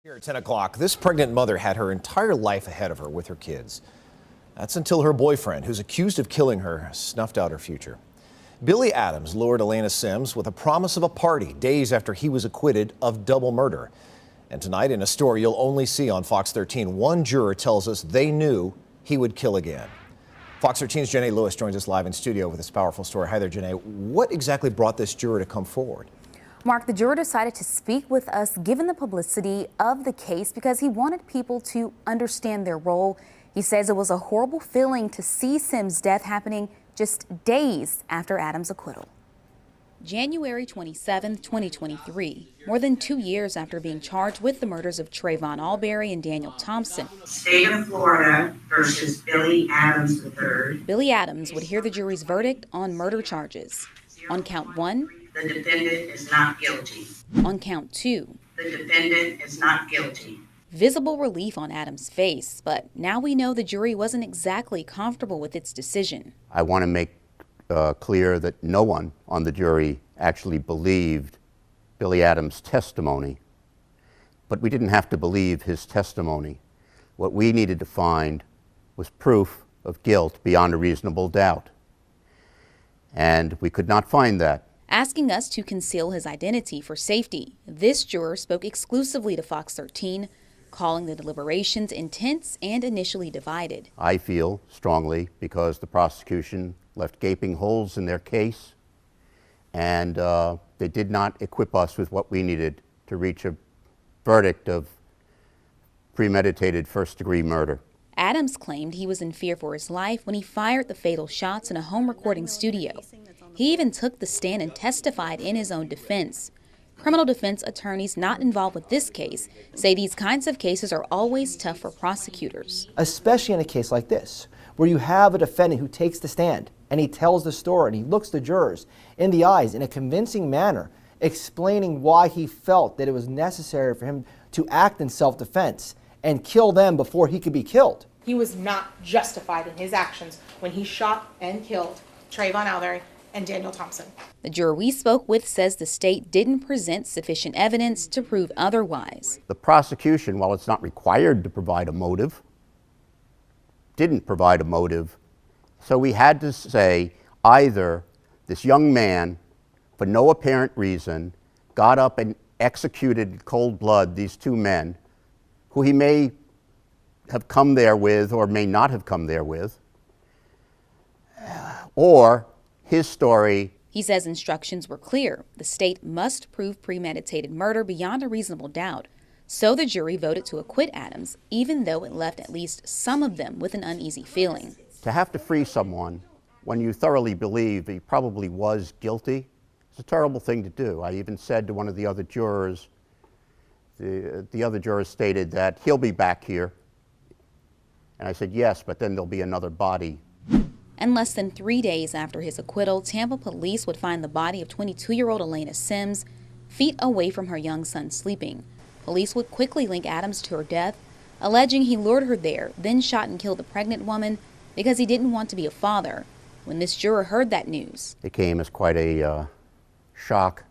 Here at 10 o'clock, this pregnant mother had her entire life ahead of her with her kids. That's until her boyfriend, who's accused of killing her, snuffed out her future. Billy Adams lured Elena Sims with a promise of a party days after he was acquitted of double murder. And tonight, in a story you'll only see on Fox 13, one juror tells us they knew he would kill again. Fox 13's Janae Lewis joins us live in studio with this powerful story. Hi there, Janae. What exactly brought this juror to come forward? Mark, the juror decided to speak with us given the publicity of the case because he wanted people to understand their role. He says it was a horrible feeling to see Sims' death happening just days after Adams' acquittal. January 27, 2023, more than 2 years after being charged with the murders of Trayvon Albury and Daniel Thompson. State of Florida versus Billy Adams III. Billy Adams would hear the jury's verdict on murder charges. On count 1, the defendant is not guilty. On count 2, the defendant is not guilty. Visible relief on Adams' face, but now we know the jury wasn't exactly comfortable with its decision. I want to make clear that no one on the jury actually believed Billy Adams' testimony, but we didn't have to believe his testimony. What we needed to find was proof of guilt beyond a reasonable doubt, and we could not find that. Asking us to conceal his identity for safety, this juror spoke exclusively to Fox 13, calling the deliberations intense and initially divided. I feel strongly because the prosecution left gaping holes in their case, and they did not equip us with what we needed to reach a verdict of premeditated first-degree murder. Adams claimed he was in fear for his life when he fired the fatal shots in a home recording studio. He even took the stand and testified in his own defense. Criminal defense attorneys not involved with this case say these kinds of cases are always tough for prosecutors. Especially in a case like this, where you have a defendant who takes the stand and he tells the story and he looks the jurors in the eyes in a convincing manner, explaining why he felt that it was necessary for him to act in self-defense and kill them before he could be killed. He was not justified in his actions when he shot and killed Trayvon Albury and Daniel Thompson. The juror we spoke with says the state didn't present sufficient evidence to prove otherwise. The prosecution, while it's not required to provide a motive, didn't provide a motive. So we had to say either this young man, for no apparent reason, got up and executed in cold blood these two men, who he may have come there with or may not have come there with, or his story. He says instructions were clear. The state must prove premeditated murder beyond a reasonable doubt. So the jury voted to acquit Adams, even though it left at least some of them with an uneasy feeling. To have to free someone when you thoroughly believe he probably was guilty is a terrible thing to do. I even said to one of the other jurors, the other jurors stated that he'll be back here. And I said, yes, but then there'll be another body. And less than 3 days after his acquittal, Tampa police would find the body of 22-year-old Elena Sims feet away from her young son sleeping. Police would quickly link Adams to her death, alleging he lured her there, then shot and killed the pregnant woman because he didn't want to be a father. When this juror heard that news, it came as quite a shock,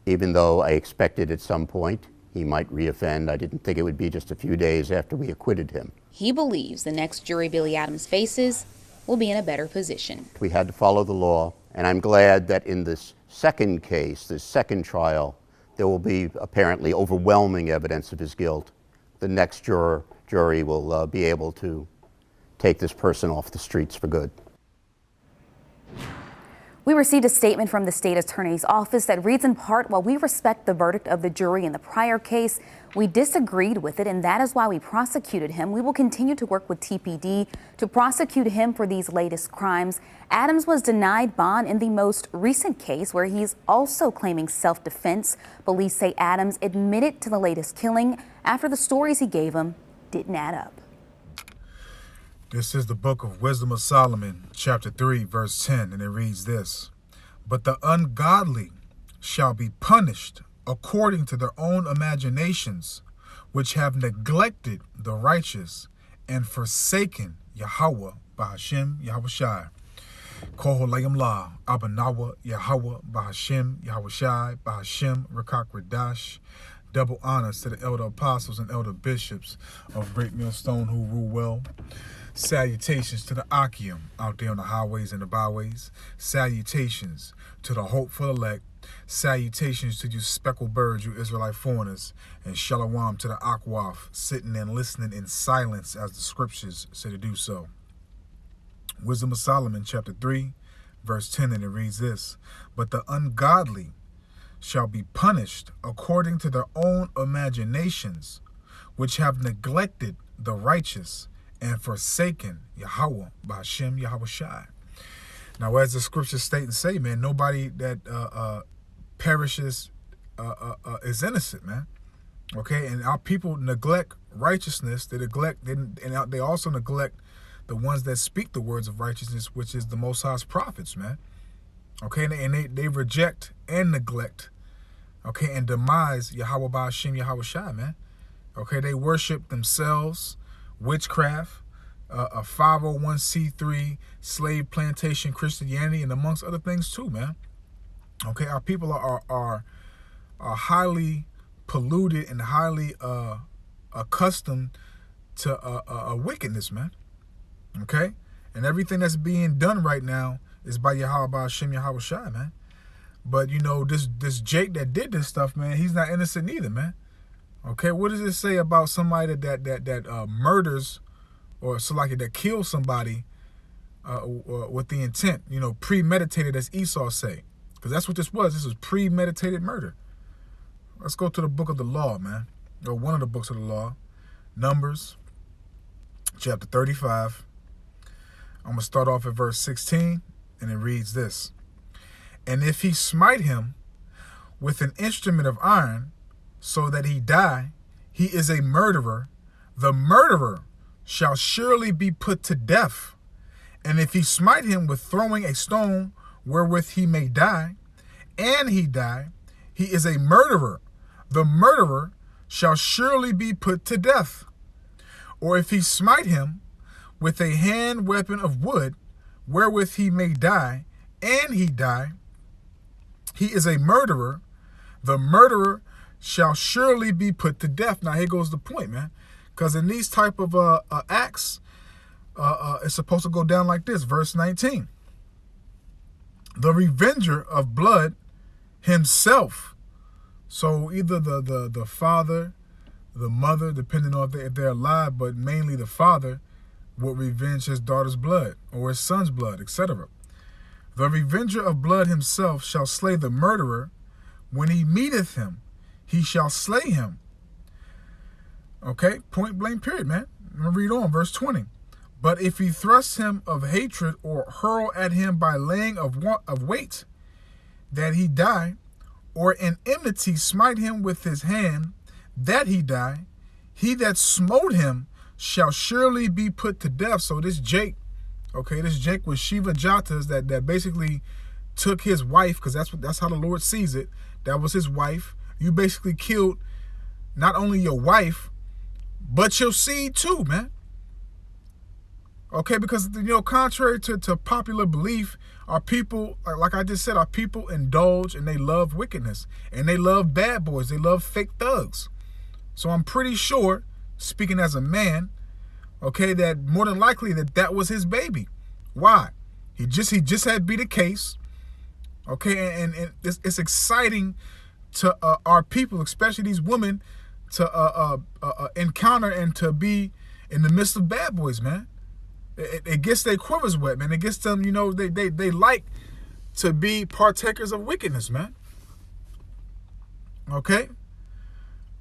even though I expected at some point he might reoffend. I didn't think it would be just a few days after we acquitted him. He believes the next jury Billy Adams faces will be in a better position. We had to follow the law, and I'm glad that in this second case, this second trial, there will be apparently overwhelming evidence of his guilt. The next jury will be able to take this person off the streets for good. We received a statement from the state attorney's office that reads in part, while we respect the verdict of the jury in the prior case, we disagreed with it, and that is why we prosecuted him. We will continue to work with TPD to prosecute him for these latest crimes. Adams was denied bond in the most recent case, where he's also claiming self-defense. Police say Adams admitted to the latest killing after the stories he gave him didn't add up. This is the book of Wisdom of Solomon, chapter 3, verse 10, and it reads this: "But the ungodly shall be punished according to their own imaginations, which have neglected the righteous and forsaken Yahweh Bahashem Yahushai. Koholayim La, Abanawa Yahweh Bahashem Yahushai Bahashem Rakak Radash Double honors to the elder apostles and elder bishops of Great Millstone who rule well. Salutations to the Achium out there on the highways and the byways. Salutations to the hopeful elect. Salutations to you speckled birds, you Israelite foreigners. And shalom to the Akwaf, sitting and listening in silence as the scriptures say to do so. Wisdom of Solomon, chapter 3, verse 10, and it reads this: But the ungodly shall be punished according to their own imaginations, which have neglected the righteous and forsaken Yahweh, B'Hashem Yahweh Shai. Now, as the scriptures state and say, man, nobody that perishes is innocent, man. Okay, and our people neglect righteousness. They also neglect the ones that speak the words of righteousness, which is the Most High's prophets, man. Okay, and they reject and neglect, okay, and demise Yahweh B'Hashem Yahweh Shai, man. Okay, they worship themselves, witchcraft, a 501c3 slave plantation Christianity, and amongst other things too, man. Okay, our people are highly polluted and highly accustomed to wickedness, man. Okay, and everything that's being done right now is by Yahweh B'Hashem Yahweh Shai, man. But you know, this Jake that did this stuff, man, he's not innocent either, man. Okay, what does it say about somebody that murders, or so like that kills somebody with the intent, you know, premeditated, as Esau say? Because that's what this was. This was premeditated murder. Let's go to the book of the law, man, or one of the books of the law, Numbers, chapter 35. I'm going to start off at verse 16, and it reads this: And if he smite him with an instrument of iron, so that he die, he is a murderer. The murderer shall surely be put to death. And if he smite him with throwing a stone, wherewith he may die, and he die, he is a murderer. The murderer shall surely be put to death. Or if he smite him with a hand weapon of wood, wherewith he may die, and he die, he is a murderer. The murderer shall surely be put to death. Now here goes the point, man. Because in these type of acts, it's supposed to go down like this. Verse 19. The revenger of blood himself. So either the father, the mother, depending on if they're alive, but mainly the father, will revenge his daughter's blood or his son's blood, etc. The revenger of blood himself shall slay the murderer. When he meeteth him, he shall slay him. Okay, point blank period, man. I'm going to read on, verse 20. But if he thrust him of hatred or hurl at him by laying of weight, that he die, or in enmity smite him with his hand, that he die, he that smote him shall surely be put to death. So this Jake, okay, this Jake was Shiva Jatas that basically took his wife, because that's how the Lord sees it. That was his wife. You basically killed not only your wife, but your seed too, man. Okay, because, you know, contrary to popular belief, our people, like I just said, our people indulge and they love wickedness. And they love bad boys. They love fake thugs. So I'm pretty sure, speaking as a man, okay, that more than likely that was his baby. Why? He just had beat a case. Okay, and it's exciting to our people, especially these women, to encounter and to be in the midst of bad boys, man. It gets their quivers wet, man. It gets them, you know, they like to be partakers of wickedness, man. Okay?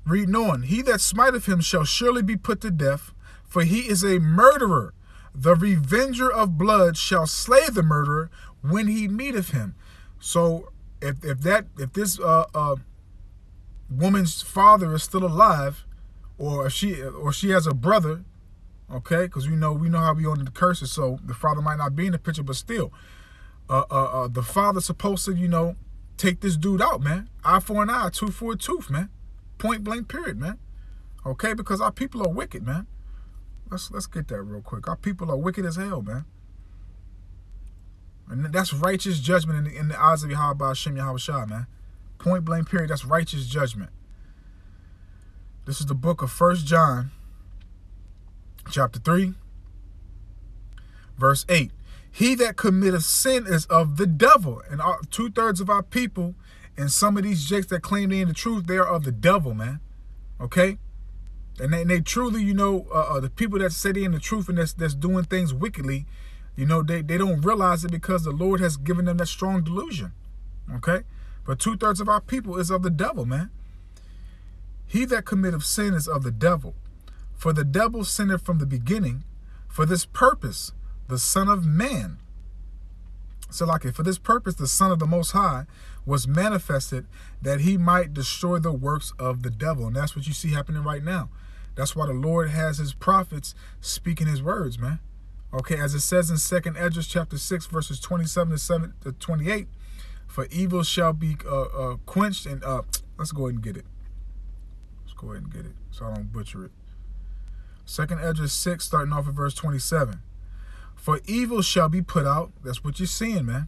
Reading on. He that smiteth him shall surely be put to death, for he is a murderer. The revenger of blood shall slay the murderer when he meeteth him. So if this woman's father is still alive, or she has a brother, okay, because we know how we on the curses, so the father might not be in the picture, but still, the father's supposed to, you know, take this dude out, man. Eye for an eye, tooth for a tooth, man. Point blank period, man. Okay, because our people are wicked, man. Let's get that real quick. Our people are wicked as hell, man. And that's righteous judgment in the eyes of Yahweh B'Hashem Yahweh Shai, man. Point blank period. That's righteous judgment. This is the book of 1 John, chapter 3, verse 8. He that committeth sin is of the devil. And 2/3 of our people and some of these jakes that claim they in the truth, they are of the devil, man. Okay? And they truly, the people that say they in the truth and that's doing things wickedly, they don't realize it because the Lord has given them that strong delusion. Okay? But 2/3 of our people is of the devil, man. He that committeth sin is of the devil. For the devil sinned from the beginning. For this purpose, the Son of Man. So for this purpose, the Son of the Most High was manifested that he might destroy the works of the devil. And that's what you see happening right now. That's why the Lord has his prophets speaking his words, man. Okay, as it says in 2 Esdras chapter 6, verses 27 to 28, for evil shall be quenched. And let's go ahead and get it. Let's go ahead and get it so I don't butcher it. 2 Esdras 6, starting off at verse 27. For evil shall be put out. That's what you're seeing, man.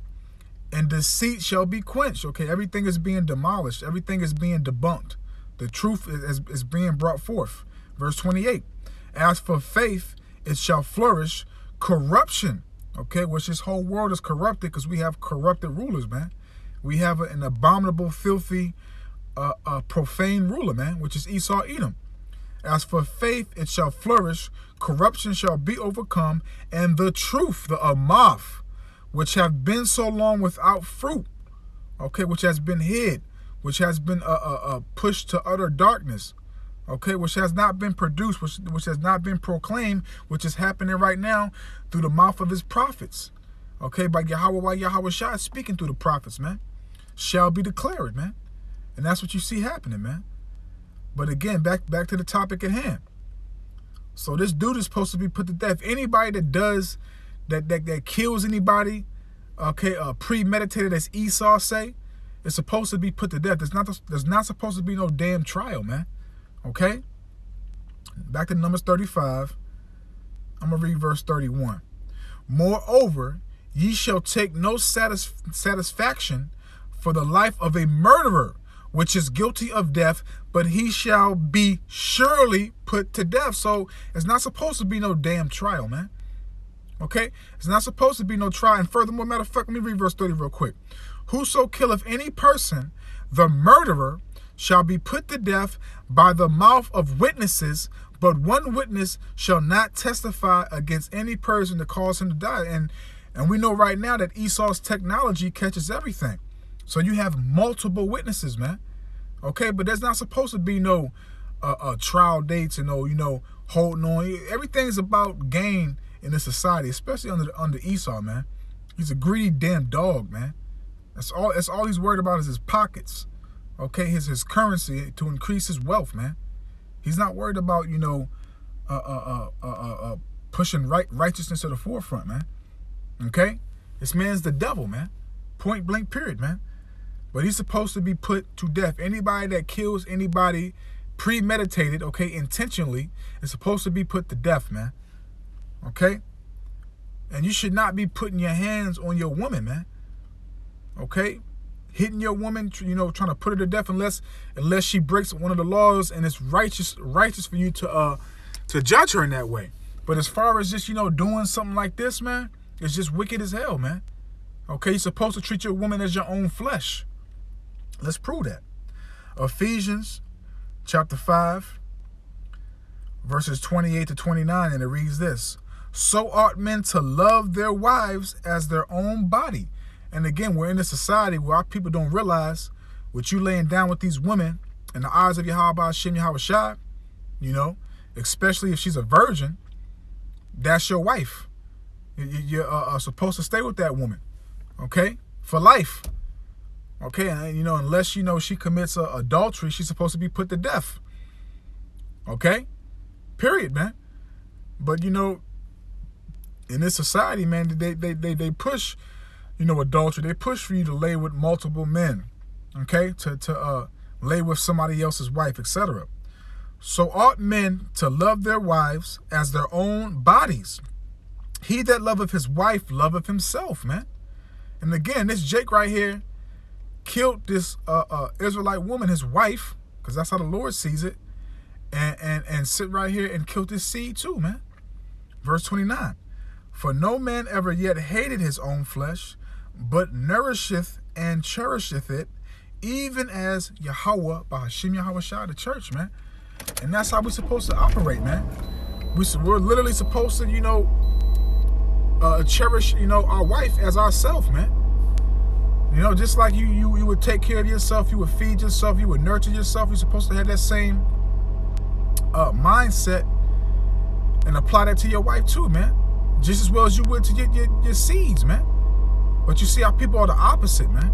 And deceit shall be quenched. Okay, everything is being demolished. Everything is being debunked. The truth is being brought forth. Verse 28. As for faith, it shall flourish. Corruption, okay, which this whole world is corrupted because we have corrupted rulers, man. We have an abominable, filthy, profane ruler, man, which is Esau, Edom. As for faith, it shall flourish. Corruption shall be overcome. And the truth, the amath, which have been so long without fruit, okay, which has been hid, which has been pushed to utter darkness, okay, which has not been produced, which has not been proclaimed, which is happening right now through the mouth of his prophets, okay, by Yahweh Shai speaking through the prophets, man, shall be declared, man. And that's what you see happening, man. But again, back to the topic at hand. So this dude is supposed to be put to death. Anybody that does that kills anybody, okay, premeditated, as Esau say, is supposed to be put to death. There's not supposed to be no damn trial, man. Okay? Back to Numbers 35. I'm going to read verse 31. Moreover, ye shall take no satisfaction for the life of a murderer, which is guilty of death, but he shall be surely put to death. So it's not supposed to be no damn trial, man. Okay? It's not supposed to be no trial. And furthermore, matter of fact, let me read verse 30 real quick. Whoso killeth any person, the murderer, shall be put to death by the mouth of witnesses, but one witness shall not testify against any person that cause him to die. And we know right now that Esau's technology catches everything. So you have multiple witnesses, man. Okay, but there's not supposed to be no trial dates and no, holding on. Everything's about gain in this society, especially under Esau, man. He's a greedy damn dog, man. That's all he's worried about is his pockets. Okay, his currency to increase his wealth, man. He's not worried about, pushing righteousness to the forefront, man. Okay? This man's the devil, man. Point blank, period, man. But he's supposed to be put to death. Anybody that kills anybody premeditated, okay, intentionally, is supposed to be put to death, man. Okay? And you should not be putting your hands on your woman, man. Okay? Hitting your woman, trying to put her to death unless she breaks one of the laws, and it's righteous for you to judge her in that way. But as far as just, doing something like this, man, it's just wicked as hell, man. Okay, you're supposed to treat your woman as your own flesh. Let's prove that. Ephesians chapter 5, verses 28 to 29, and it reads this. So ought men to love their wives as their own body. And again, we're in a society where our people don't realize what you laying down with these women in the eyes of Yahweh Shem Yahweh Shai, especially if she's a virgin, that's your wife. You're supposed to stay with that woman, okay, for life. Okay, and unless she commits adultery, she's supposed to be put to death. Okay, period, man. But in this society, man, they push, adultery. They push for you to lay with multiple men. Okay, to lay with somebody else's wife, etc. So ought men to love their wives as their own bodies. He that loveth his wife loveth himself, man. And again, this Jake right here killed this Israelite woman, his wife, because that's how the Lord sees it. and sit right here and kill this seed too, man. Verse 29. For no man ever yet hated his own flesh, but nourisheth and cherisheth it, even as Yahweh, Bahashim Yahweh Shai, the church, man. And that's how we're supposed to operate, man. We're literally supposed to, cherish, our wife as ourself, man. Just like you would take care of yourself, you would feed yourself, you would nurture yourself. You're supposed to have that same mindset and apply that to your wife too, man. Just as well as you would to your seeds, man. But you see how people are the opposite, man.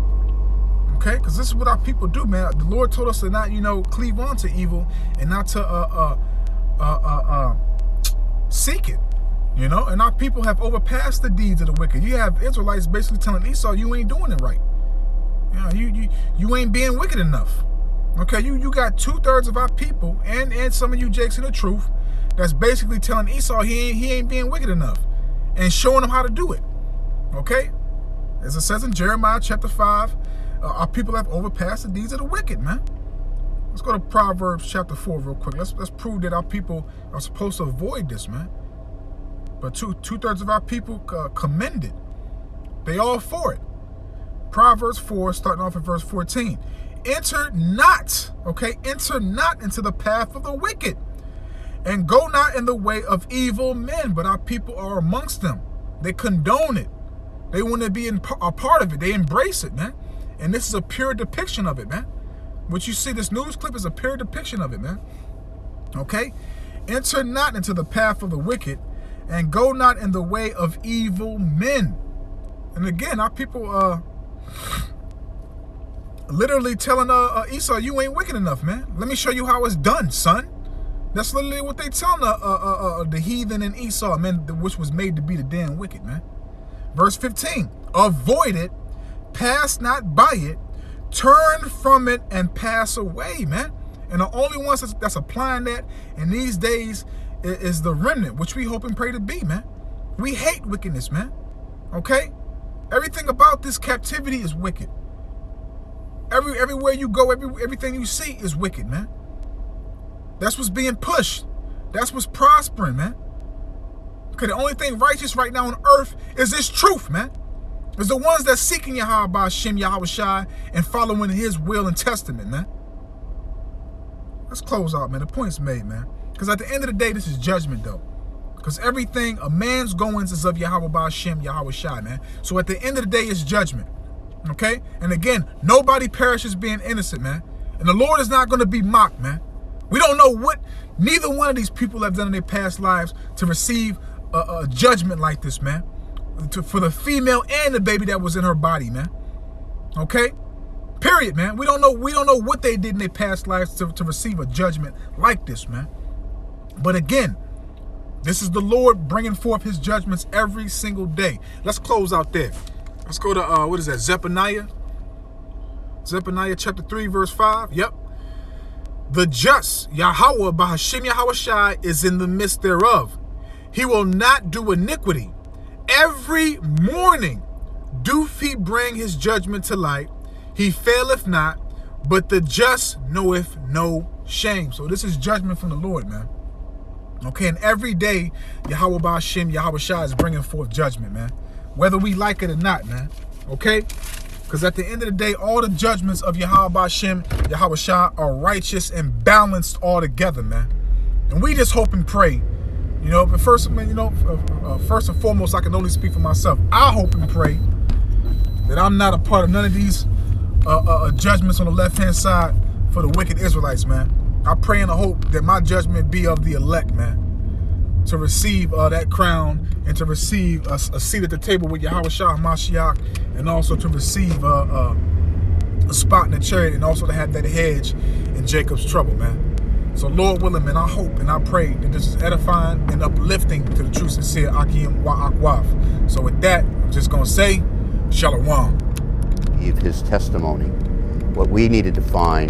Okay? Because this is what our people do, man. The Lord told us to not, cleave on to evil and not to seek it. And our people have overpassed the deeds of the wicked. You have Israelites basically telling Esau, you ain't doing it right. You ain't being wicked enough. Okay, you got 2/3 of our people and some of you jakes in the truth that's basically telling Esau he ain't being wicked enough and showing him how to do it. Okay? As it says in Jeremiah chapter 5, our people have overpassed the deeds of the wicked, man. Let's go to Proverbs chapter 4 real quick. Let's prove that our people are supposed to avoid this, man. But 2/3 of our people commend it. They all for it. Proverbs 4, starting off at verse 14. Enter not into the path of the wicked, and go not in the way of evil men. But our people are amongst them. They condone it. They want to be a part of it. They embrace it, man. And this is a pure depiction of it, man. What you see, this news clip is a pure depiction of it, man. Okay? Enter not into the path of the wicked, and go not in the way of evil men. And again, our people literally telling Esau, you ain't wicked enough, man. Let me show you how it's done, son. That's literally what they telling the heathen and Esau, man, which was made to be the damn wicked, man. Verse 15. Avoid it, pass not by it, turn from it and pass away, man. And the only ones that's applying that in these days is the remnant, which we hope and pray to be, man. We hate wickedness, man. Okay? Everything about this captivity is wicked. Everywhere you go, everything you see is wicked, man. That's what's being pushed. That's what's prospering, man. Okay, the only thing righteous right now on earth is this truth, man. It's the ones that's seeking Yahweh Bahashim Yahweh Shai and following his will and testament, man. Let's close out, man. The point's made, man. Because at the end of the day, this is judgment, though. Because everything, a man's goings is of Yahweh Bahashim Yahweh Shai, man. So at the end of the day, it's judgment. Okay? And again, nobody perishes being innocent, man. And the Lord is not going to be mocked, man. We don't know what neither one of these people have done in their past lives to receive a judgment like this, man. For the female and the baby that was in her body, man. Okay? Period, man. We don't know what they did in their past lives to receive a judgment like this, man. But again, this is the Lord bringing forth his judgments every single day. Let's close out there. Let's go to, what is that, Zephaniah? Zephaniah chapter 3, verse 5. Yep. The just, Yahweh, Bahashim Yahweh Shai, is in the midst thereof. He will not do iniquity. Every morning doth he bring his judgment to light. He faileth not, but the just knoweth no shame. So this is judgment from the Lord, man. Okay, and every day, Yahweh Bahashim Yahweh Shai is bringing forth judgment, man. Whether we like it or not, man. Okay? Because at the end of the day, all the judgments of Yahweh Bahashim Yahweh Shai are righteous and balanced all together, man. And we just hope and pray. But first, first and foremost, I can only speak for myself. I hope and pray that I'm not a part of none of these judgments on the left-hand side for the wicked Israelites, man. I pray and I hope that my judgment be of the elect, man, to receive that crown and to receive a seat at the table with Yahweh Shah Mashiach, and also to receive a spot in the chariot, and also to have that hedge in Jacob's trouble, man. So Lord willing, man, I hope and I pray that this is edifying and uplifting to the true, sincere Akim Wa Akwaf. So with that, I'm just going to say, Shalom. Give his testimony. What we needed to find